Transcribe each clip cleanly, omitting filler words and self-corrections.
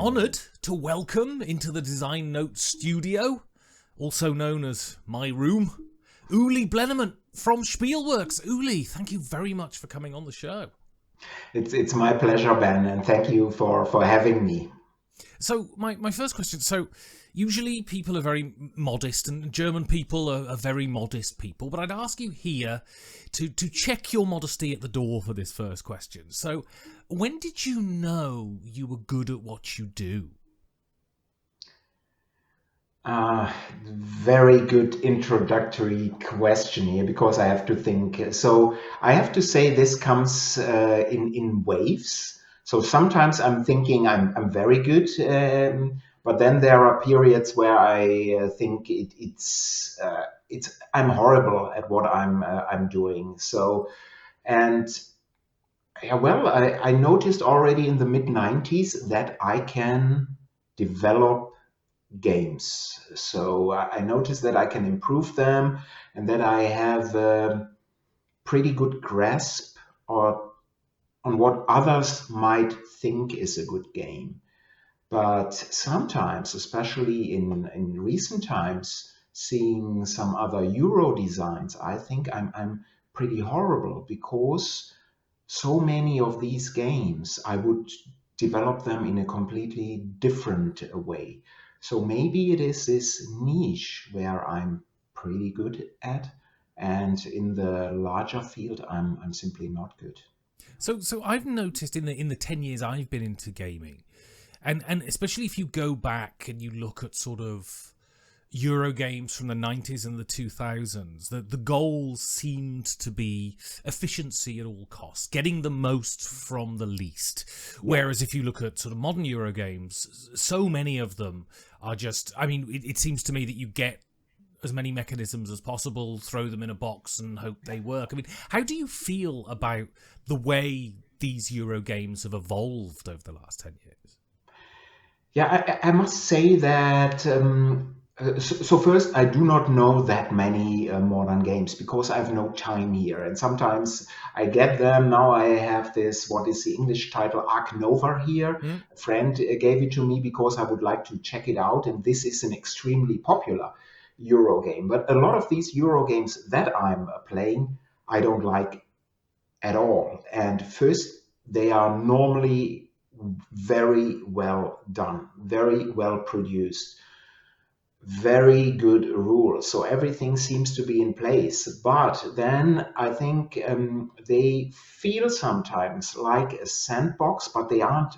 honoured to welcome into the Design Notes studio, also known as my room, Uli Blennemann from Spielworks. Uli, thank you very much for coming on the show. It's my pleasure, Ben, and thank you for having me. So my first question, so usually people are very modest and German people are very modest people, but I'd ask you here to check your modesty at the door for this first question. So when did you know you were good at what you do? Very good introductory question here, because I have to think. So I have to say this comes in waves. So sometimes I'm thinking I'm very good, but then there are periods where I think it's I'm horrible at what I'm doing. So and yeah, well, I noticed already in the mid-90s that I can develop games. So I noticed that I can improve them and that I have a pretty good grasp on what others might think is a good game. But sometimes, especially in recent times, seeing some other Euro designs, I think I'm pretty horrible, because so many of these games I would develop them in a completely different way. So maybe it is this niche where I'm pretty good at, and in the larger field I'm simply not good. So I've noticed in the 10 years I've been into gaming, and especially if you go back and you look at sort of Euro games from the 90s and the 2000s, the goals seemed to be efficiency at all costs, getting the most from the least. Whereas if you look at sort of modern Euro games, so many of them are just, I mean, it seems to me that you get as many mechanisms as possible, throw them in a box and hope they work. I mean, how do you feel about the way these Euro games have evolved over the last 10 years? Yeah, I must say that so first, I do not know that many modern games, because I have no time here, and sometimes I get them. Now I have this, what is the English title, Ark Nova here. A friend gave it to me because I would like to check it out, and this is an extremely popular Euro game. But a lot of these Euro games that I'm playing, I don't like at all. And first, they are normally very well done, very well produced, very good rules. So everything seems to be in place. But then I think they feel sometimes like a sandbox, but they aren't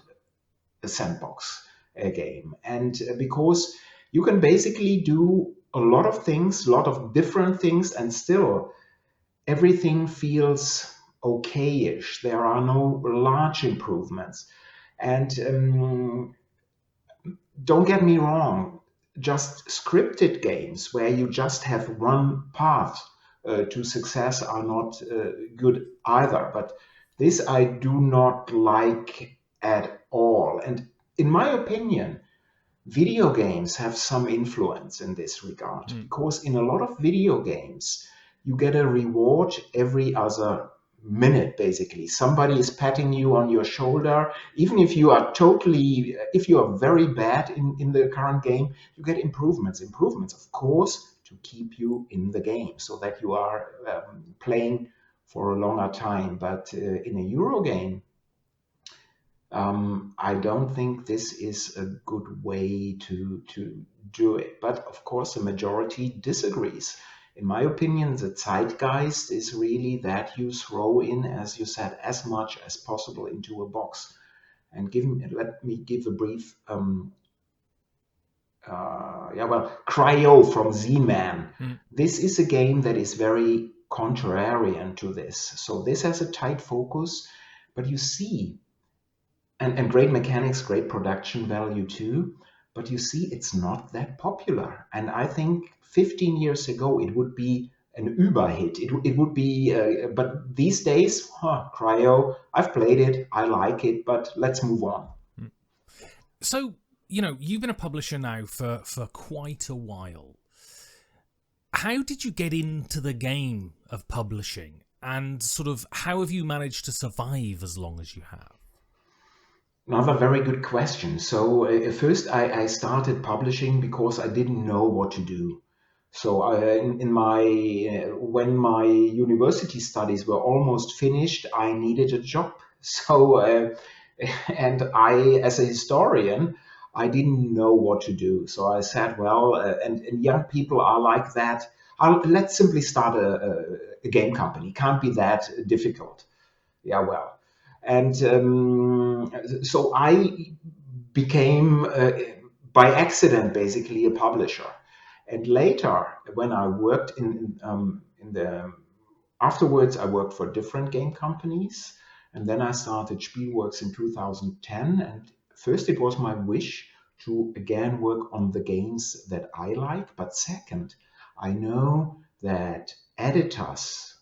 a sandbox game. And because you can basically do a lot of things, a lot of different things, and still everything feels okay-ish. There are no large improvements. And don't get me wrong, just scripted games where you just have one path to success are not good either. But this I do not like at all. And in my opinion, video games have some influence in this regard, because in a lot of video games, you get a reward every other minute. Basically, somebody is patting you on your shoulder. Even if you are if you are very bad in the current game, you get improvements, of course, to keep you in the game, so that you are playing for a longer time. But in a Euro game, I don't think this is a good way to do it. But of course, the majority disagrees. In my opinion, the zeitgeist is really that you throw in, as you said, as much as possible into a box. And let me give a brief, Cryo from Z-Man. This is a game that is very contrarian to this. So this has a tight focus, but you see, and great mechanics, great production value too, but you see it's not that popular. And I think 15 years ago it would be an Überhit. It would be, but these days, Cryo, I've played it, I like it, but let's move on. So, you know, you've been a publisher now for quite a while. How did you get into the game of publishing? And sort of how have you managed to survive as long as you have? Another very good question. So first, I started publishing because I didn't know what to do. So in my when my university studies were almost finished, I needed a job. So and I, as a historian, I didn't know what to do. So I said, well, and young people are like that. Let's simply start a game company. Can't be that difficult. Yeah, well, and so I became by accident basically a publisher. And later, when I worked in the afterwards, I worked for different game companies, and then I started Spielworks in 2010. And first, it was my wish to again work on the games that I like, but second, I know that editors,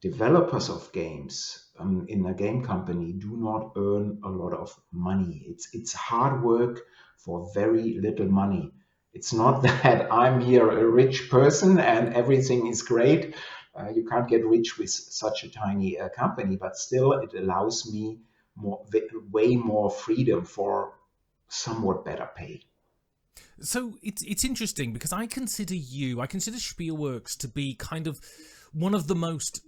developers of games in a game company do not earn a lot of money. It's hard work for very little money. It's not that I'm here a rich person and everything is great. You can't get rich with such a tiny company, but still it allows me way more freedom for somewhat better pay. So it's interesting because I consider Spielworks to be kind of one of the most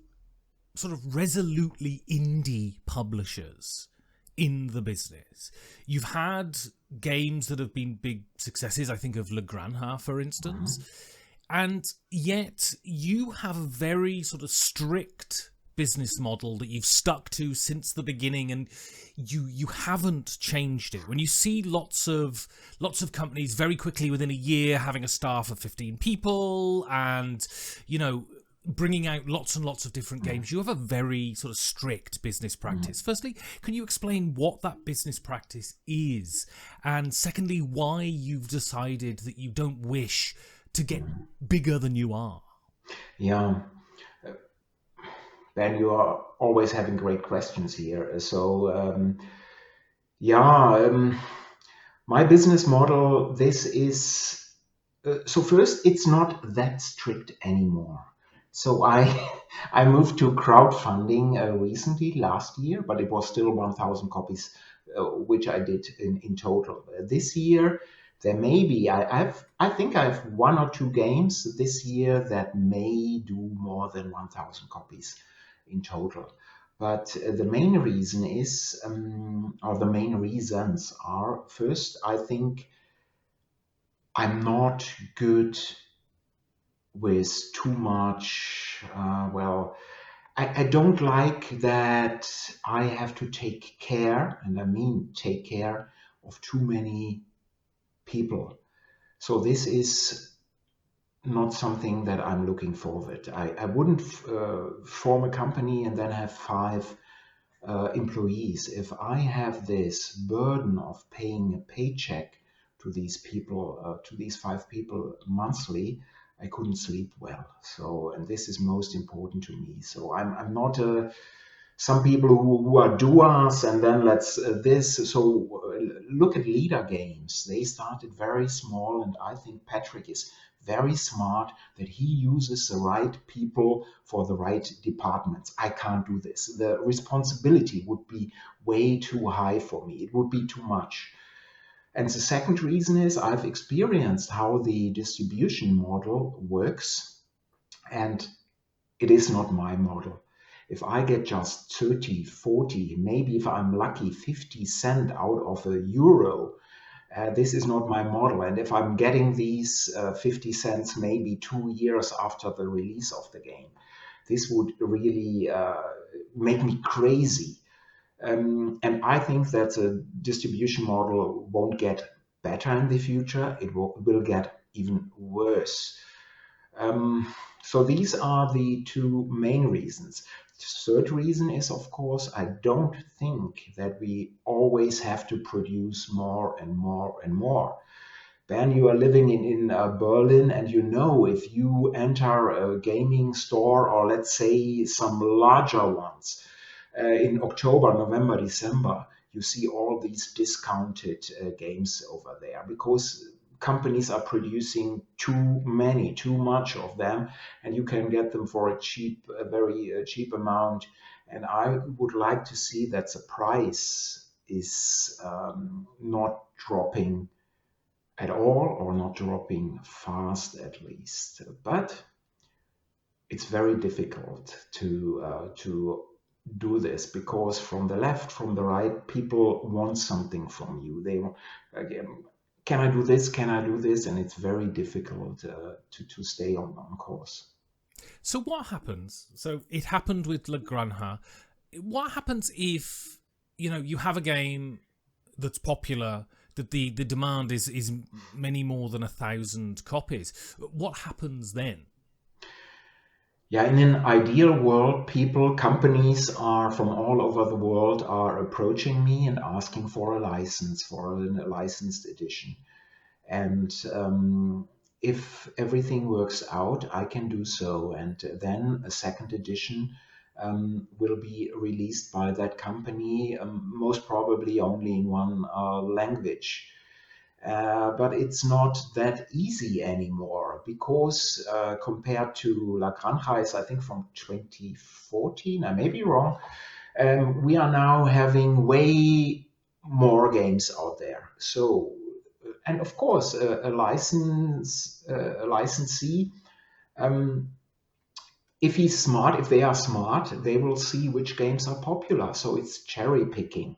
sort of resolutely indie publishers in the business. You've had games that have been big successes. I think of Le Granja, for instance. And yet you have a very sort of strict business model that you've stuck to since the beginning, and you haven't changed it. When you see lots of companies very quickly within a year having a staff of 15 people and bringing out lots and lots of different games, you have a very sort of strict business practice. Firstly, can you explain what that business practice is? And secondly, why you've decided that you don't wish to get bigger than you are? Yeah, Ben, you are always having great questions here. So, yeah, my business model, this is so first, it's not that strict anymore. So I I moved to crowdfunding recently last year, but it was still 1,000 copies, which I did in total. This year, there may be I think I have one or two games this year that may do more than 1,000 copies in total. But the main reason is, or the main reasons are, first, I think I'm not good with too much. Well, I don't like that I have to take care, and I mean take care of too many people. So this is not something that I'm looking forward. I wouldn't form a company and then have five employees. If I have this burden of paying a paycheck to these people, to these five people monthly, I couldn't sleep well. So, and this is most important to me. So I'm not a, some people who are doers and then let's this. So look at leader games. They started very small, and I think Patrick is very smart that he uses the right people for the right departments. I can't do this. The responsibility would be way too high for me. It would be too much. And the second reason is I've experienced how the distribution model works, and it is not my model. If I get just 30, 40, maybe if I'm lucky, 50 cent out of a euro, this is not my model. And if I'm getting these 50 cents maybe 2 years after the release of the game, this would really make me crazy. And I think that the distribution model won't get better in the future. It will get even worse. So these are the two main reasons. The third reason is, of course, I don't think that we always have to produce more and more and more. Ben, you are living in Berlin, and you know if you enter a gaming store, or let's say some larger ones, in October, November, December, you see all these discounted games over there because companies are producing too many, too much of them, and you can get them for a very cheap amount. And I would like to see that the price is not dropping at all, or not dropping fast at least. But it's very difficult to do this, because from the left, from the right, people want something from you. They again, can I do this? Can I do this? And it's very difficult to stay on course. So what happens? So it happened with Le Granja. What happens if, you have a game that's popular, that the demand is many more than 1,000 copies? What happens then? Yeah, in an ideal world, companies are from all over the world are approaching me and asking for a license, for a licensed edition. And if everything works out, I can do so. And then a second edition will be released by that company, most probably only in one language. But it's not that easy anymore, because compared to La Granja, is I think from 2014, I may be wrong, we are now having way more games out there. So, and of course, a licensee, um, if he's smart, if they are smart, they will see which games are popular. So it's cherry picking.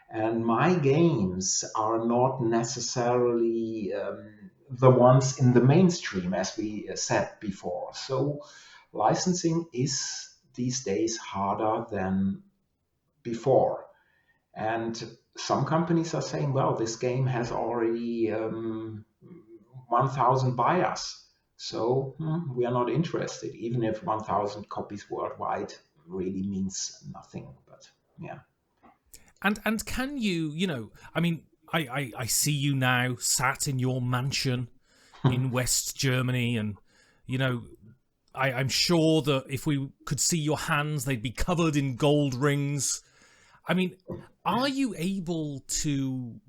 And my games are not necessarily the ones in the mainstream, as we said before. So licensing is these days harder than before. And some companies are saying, well, this game has already 1,000 buyers. So we are not interested, even if 1,000 copies worldwide really means nothing. But yeah. And can you, I mean, I see you now sat in your mansion in West Germany, and, I'm sure that if we could see your hands, they'd be covered in gold rings. I mean, are you able to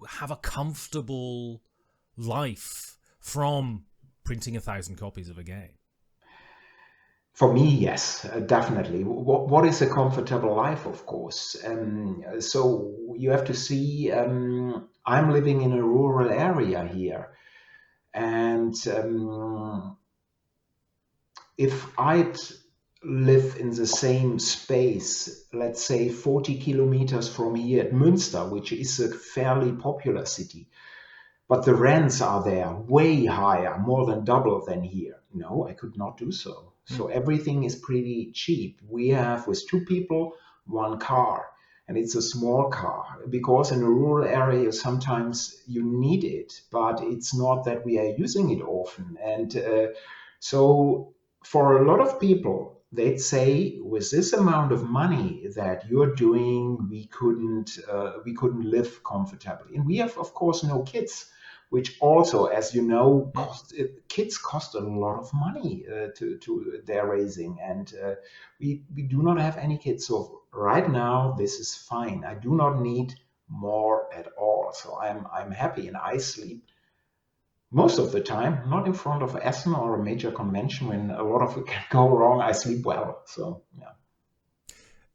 have a comfortable life from printing 1,000 copies of a game? For me, yes, definitely. What is a comfortable life, of course? So you have to see, I'm living in a rural area here. And if I'd live in the same space, let's say 40 kilometers from here at Münster, which is a fairly popular city, but the rents are there way higher, more than double than here. No, I could not do so. So everything is pretty cheap. We have, with two people, one car, and it's a small car, because in a rural area sometimes you need it, but it's not that we are using it often. And so for a lot of people, they'd say, with this amount of money that you're doing, we couldn't live comfortably. And we have, of course, no kids, which also, as you know, kids cost a lot of money to their raising, and we do not have any kids. So right now, this is fine. I do not need more at all. So I'm happy, and I sleep most of the time, not in front of Essen or a major convention when a lot of it can go wrong. I sleep well. So yeah.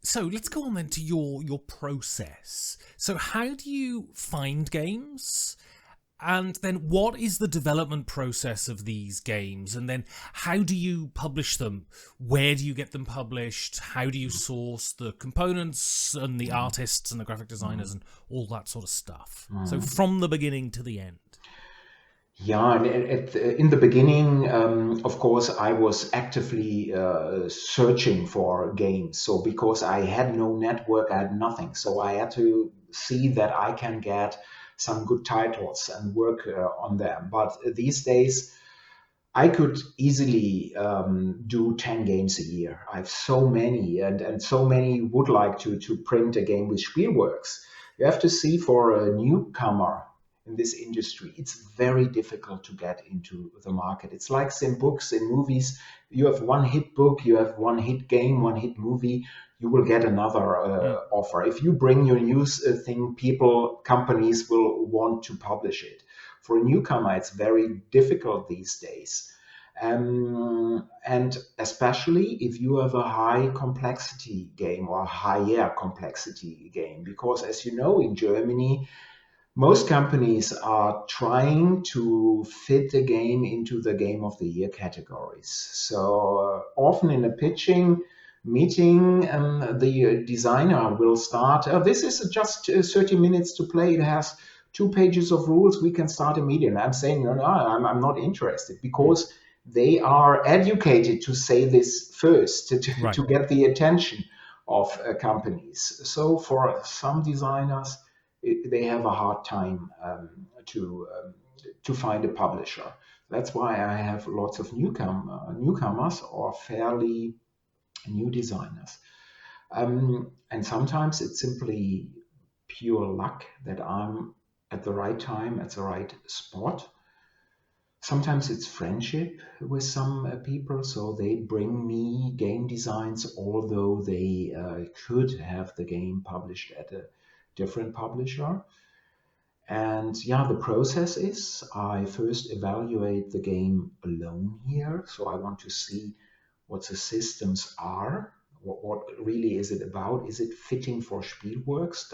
So let's go on then to your process. So how do you find games? And then what is the development process of these games? And then how do you publish them? Where do you get them published? How do you source the components and the artists and the graphic designers and all that sort of stuff? So from the beginning to the end. Yeah, and in the beginning, of course, I was actively searching for games. So because I had no network, I had nothing. So I had to see that I can get some good titles and work on them. But these days, I could easily do 10 games a year. I have so many, and so many would like to print a game with Spielworks. You have to see, for a newcomer in this industry, it's very difficult to get into the market. It's like in books, in movies. You have one hit book, you have one hit game, one hit movie, you will get another offer. If you bring your new thing, companies will want to publish it. For a newcomer, it's very difficult these days. And especially if you have a high complexity game or higher complexity game, because as you know, in Germany, most companies are trying to fit the game into the game of the year categories. So often in a pitching meeting, the designer will start, this is just 30 minutes to play. It has 2 pages of rules. We can start immediately. I'm saying, no, I'm not interested, because they are educated to say this first Right. to get the attention of companies. So for some designers, they have a hard time to find a publisher. That's why I have lots of newcomers or fairly new designers. And sometimes it's simply pure luck that I'm at the right time, at the right spot. Sometimes it's friendship with some people, so they bring me game designs, although they could have the game published at a different publisher. And yeah, the process is I first evaluate the game alone here. So I want to see what the systems are. What really is it about? Is it fitting for Spielworks?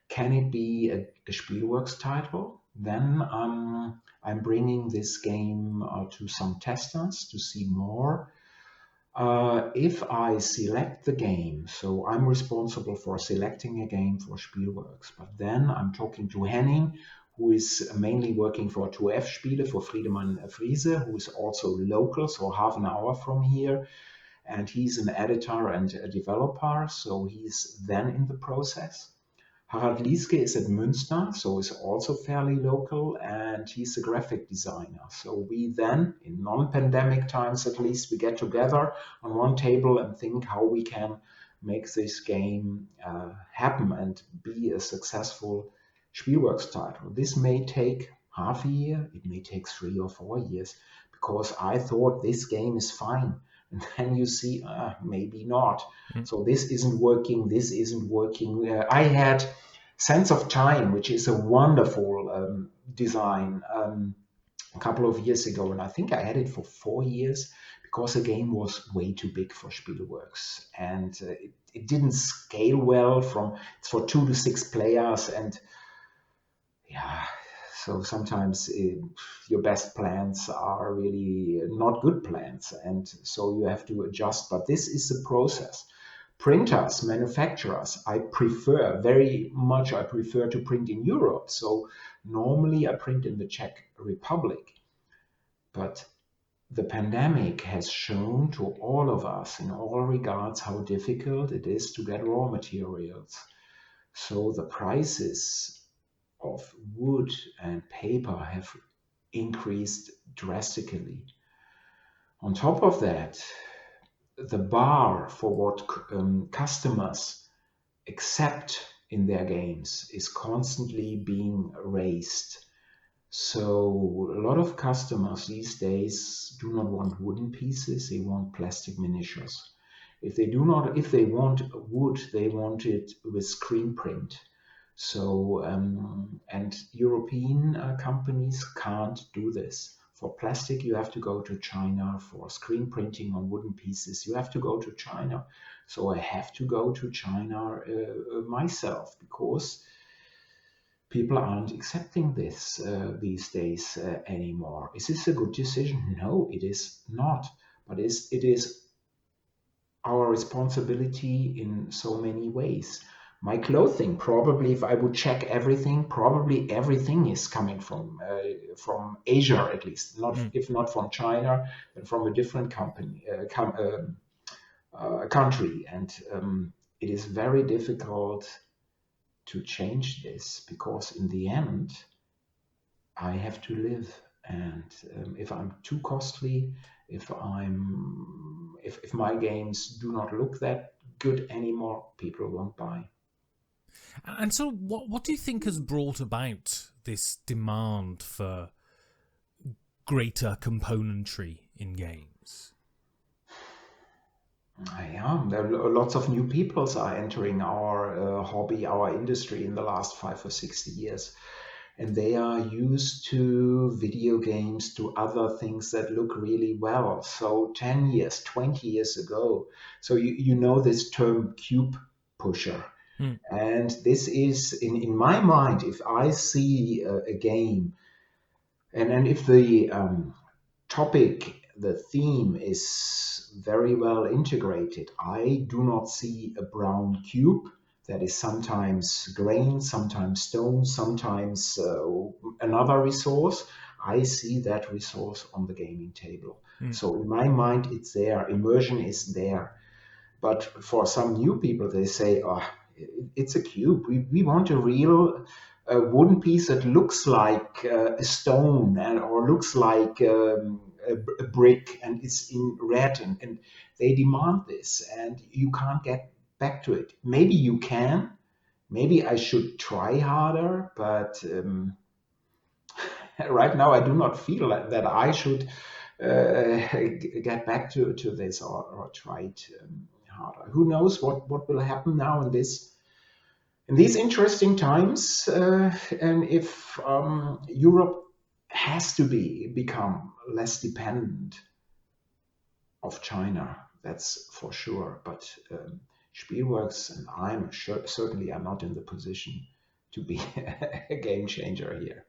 Can it be a Spielworks title? Then I'm bringing this game to some testers to see more. If I select the game, so I'm responsible for selecting a game for Spielworks, but then I'm talking to Henning, who is mainly working for 2F Spiele, for Friedemann Friese, who is also local, so half an hour from here. And he's an editor and a developer, so he's then in the process. Harald Lieske is at Münster, so is also fairly local, and he's a graphic designer. So we then, in non-pandemic times at least, we get together on one table and think how we can make this game happen and be a successful Spielworks title. This may take half a year, it may take 3 or 4 years, because I thought this game is fine. And then you see, maybe not. So this isn't working, this isn't working. I had Sense of Time, which is a wonderful design a couple of years ago. And I think I had it for 4 years because the game was way too big for Spielworks. And it didn't scale well it's for 2 to 6 players. And yeah, so sometimes your best plans are really not good plans, and so you have to adjust. But this is the process. Printers, manufacturers, I prefer to print in Europe. So normally I print in the Czech Republic. But the pandemic has shown to all of us in all regards how difficult it is to get raw materials. So the prices of wood and paper have increased drastically. On top of that, the bar for what customers accept in their games is constantly being raised. So a lot of customers these days do not want wooden pieces, they want plastic miniatures. If they want wood, they want it with screen print. So, and European companies can't do this. For plastic, you have to go to China. For screen printing on wooden pieces, you have to go to China. So I have to go to China myself, because people aren't accepting this these days anymore. Is this a good decision? No, it is not. But it is our responsibility in so many ways. My clothing, probably if I would check everything, probably everything is coming from Asia, at least, if not from China, but from a different country. And it is very difficult to change this, because in the end, I have to live. And if I'm too costly, if my games do not look that good anymore, people won't buy. And so what do you think has brought about this demand for greater componentry in games? Yeah, there are lots of new peoples are entering our hobby, our industry in the last 5 or 6 years. and they are used to video games, to other things that look really well. So 10 years, 20 years ago. So you know this term cube pusher. Mm. And this is, in my mind, if I see a game, and if the topic, the theme is very well integrated, I do not see a brown cube that is sometimes grain, sometimes stone, sometimes another resource. I see that resource on the gaming table. Mm. So in my mind, it's there. Immersion is there. But for some new people, they say, oh, it's a cube. We want a real wooden piece that looks like a stone or looks like a brick and it's in red. And they demand this, and you can't get back to it. Maybe you can. Maybe I should try harder, but right now I do not feel that I should get back to this or try it harder. Who knows what will happen now in these interesting times, and if Europe has to become less dependent of China, that's for sure. But Spielworks and I'm sure, certainly are not in the position to be a game changer here.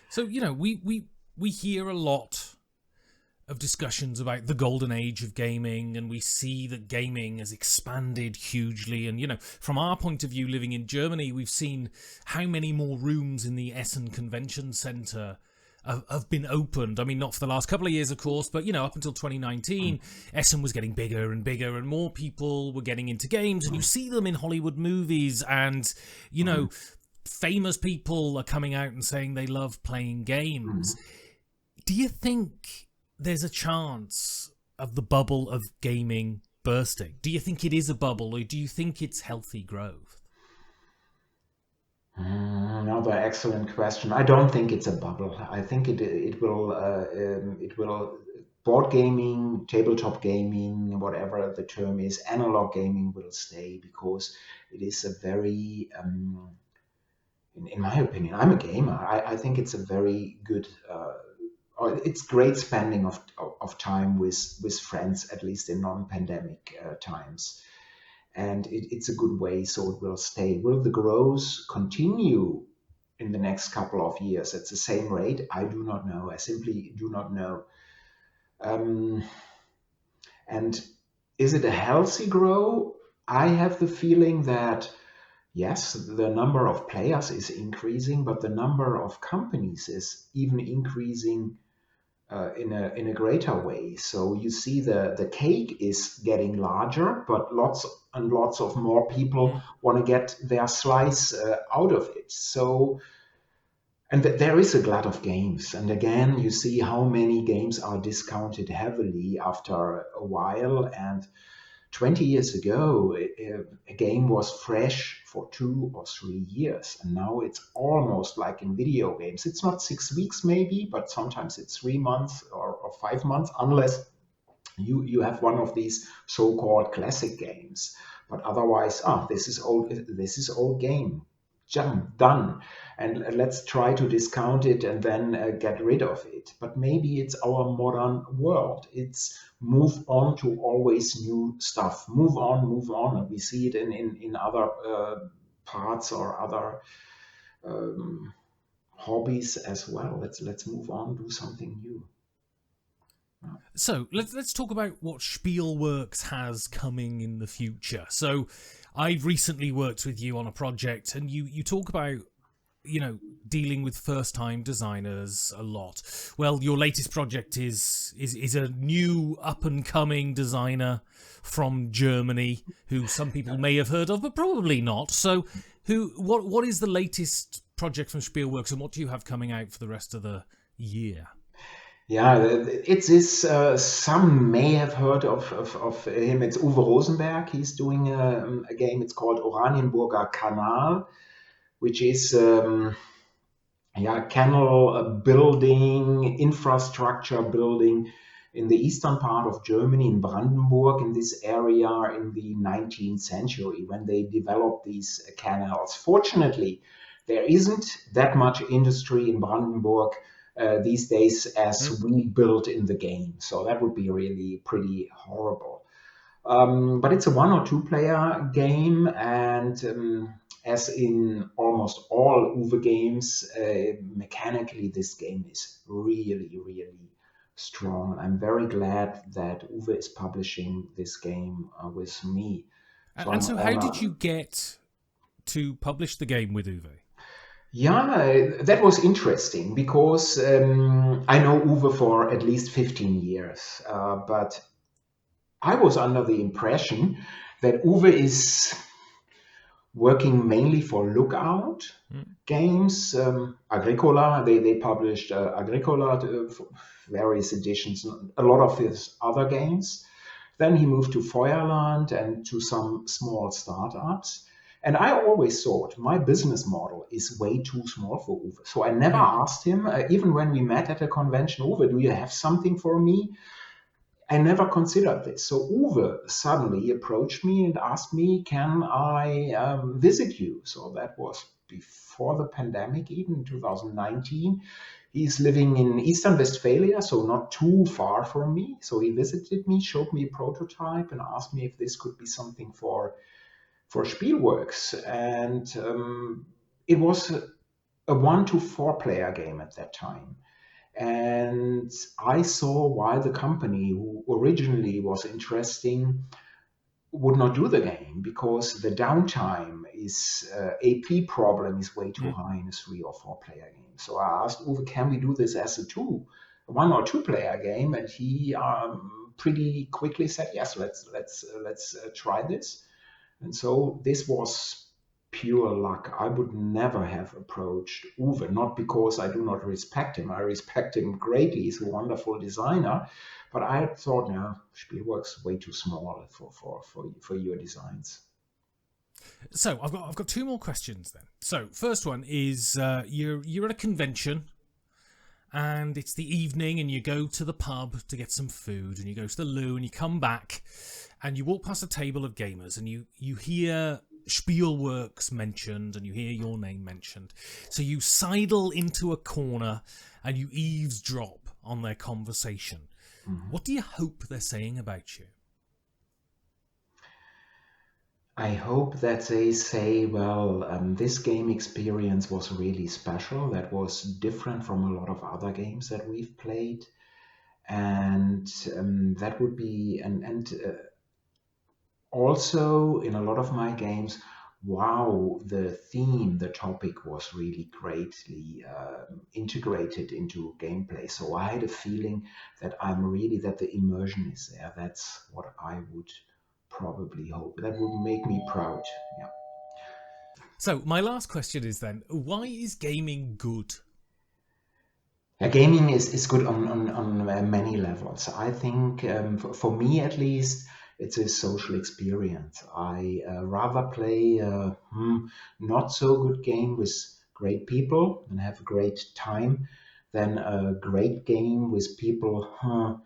So, you know, we hear a lot of discussions about the golden age of gaming, and we see that gaming has expanded hugely. And, you know, from our point of view, living in Germany, we've seen how many more rooms in the Essen Convention Centre have been opened. I mean, not for the last couple of years, of course, but, you know, up until 2019, Essen was getting bigger and bigger, and more people were getting into games, and you see them in Hollywood movies, and, you know, famous people are coming out and saying they love playing games. Do you think there's a chance of the bubble of gaming bursting? Do you think it is a bubble, or do you think it's healthy growth? Another excellent question. I don't think it's a bubble. I think it will board gaming, tabletop gaming, whatever the term is, analog gaming will stay because it is a very in my opinion, I'm a gamer. I think it's a very good, or it's great spending of time with friends, at least in non-pandemic times. And it's a good way, so it will stay. Will the growth continue in the next couple of years at the same rate? I do not know. I simply do not know. And is it a healthy growth? I have the feeling that yes, the number of players is increasing, but the number of companies is even increasing in a greater way. So you see the cake is getting larger, but lots and lots of more people want to get their slice out of it. So, and there is a glut of games. And again, you see how many games are discounted heavily after a while. And 20 years ago, a game was fresh for 2 or 3 years, and now it's almost like in video games. It's not 6 weeks maybe, but sometimes it's 3 months or 5 months, unless you have one of these so-called classic games. But otherwise, this is old game. Done, and let's try to discount it and then get rid of it. But maybe it's our modern world. It's move on to always new stuff. Move on, and we see it in other parts or other hobbies as well. Let's move on, do something new. So let's talk about what Spielworks has coming in the future. So I've recently worked with you on a project, and you talk about, you know, dealing with first-time designers a lot. Well, your latest project is a new up-and-coming designer from Germany who some people may have heard of, but probably not. So what is the latest project from Spielworks, and what do you have coming out for the rest of the year? Yeah, it's this. Some may have heard of him. It's Uwe Rosenberg. He's doing a game. It's called Oranienburger Kanal, which is canal building, infrastructure building in the eastern part of Germany, in Brandenburg, in this area in the 19th century when they developed these canals. Fortunately, there isn't that much industry in Brandenburg these days as we built in the game. So that would be really pretty horrible. But it's a 1 or 2 player game, and as in almost all Uwe games, mechanically this game is really, really strong. I'm very glad that Uwe is publishing this game with me. So And so how did you get to publish the game with Uwe? Yeah, that was interesting because I know Uwe for at least 15 years, but I was under the impression that Uwe is working mainly for Lookout games. Agricola, they published Agricola, various editions, a lot of his other games. Then he moved to Feuerland and to some small startups. And I always thought my business model is way too small for Uwe. So I never asked him, even when we met at a convention, Uwe, do you have something for me? I never considered this. So Uwe suddenly approached me and asked me, can I visit you? So that was before the pandemic, even in 2019. He's living in Eastern Westphalia, so not too far from me. So he visited me, showed me a prototype, and asked me if this could be something for Spielworks. And it was a 1 to 4 player game at that time. And I saw why the company who originally was interesting would not do the game, because the downtime is AP problem is way too high in a 3 or 4 player game. So I asked Uwe, can we do this as a 1 or 2 player game? And he pretty quickly said, yes, let's try this. And so this was pure luck. I would never have approached Uwe, not because I do not respect him. I respect him greatly. He's a wonderful designer. But I thought, no, Spielworks way too small for your designs. So I've got 2 more questions then. So first one is you're at a convention and it's the evening and you go to the pub to get some food and you go to the loo and you come back and you walk past a table of gamers and you hear Spielworks mentioned and you hear your name mentioned. So you sidle into a corner and you eavesdrop on their conversation. What do you hope they're saying about you? I hope that they say, well, this game experience was really special. That was different from a lot of other games that we've played. And that would be, and also in a lot of my games, wow, the theme, the topic was really greatly integrated into gameplay. So I had a feeling that the immersion is there. That's what I would probably hope. That would make me proud. Yeah. So my last question is then, why is gaming good? Gaming is good on many levels. I think for me at least, it's a social experience. I rather play a not so good game with great people and have a great time than a great game with people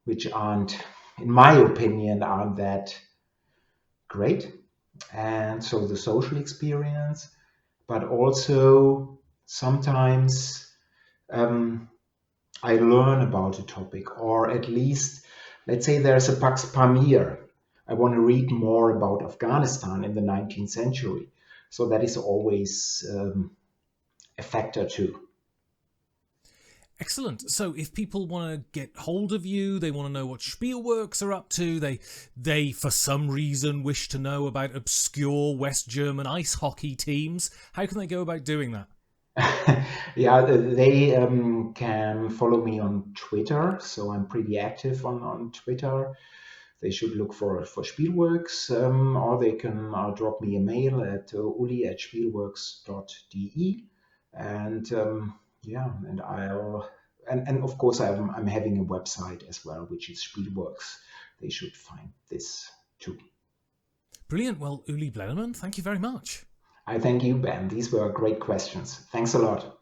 which aren't, in my opinion, aren't that great. And so the social experience, but also sometimes I learn about a topic, or at least, let's say there's a Pax Pamir. I want to read more about Afghanistan in the 19th century. So that is always a factor too. Excellent. So if people want to get hold of you, they want to know what Spielworks are up to, they for some reason wish to know about obscure West German ice hockey teams, how can they go about doing that? Yeah, they can follow me on Twitter. So I'm pretty active on Twitter. They should look for Spielworks, or they can drop me a mail at uli@spielworks.de. And yeah, and and of course I'm having a website as well, which is Spielworks. They should find this too. Brilliant. Well, Uli Blennemann, thank you very much. I thank you, Ben. These were great questions. Thanks a lot.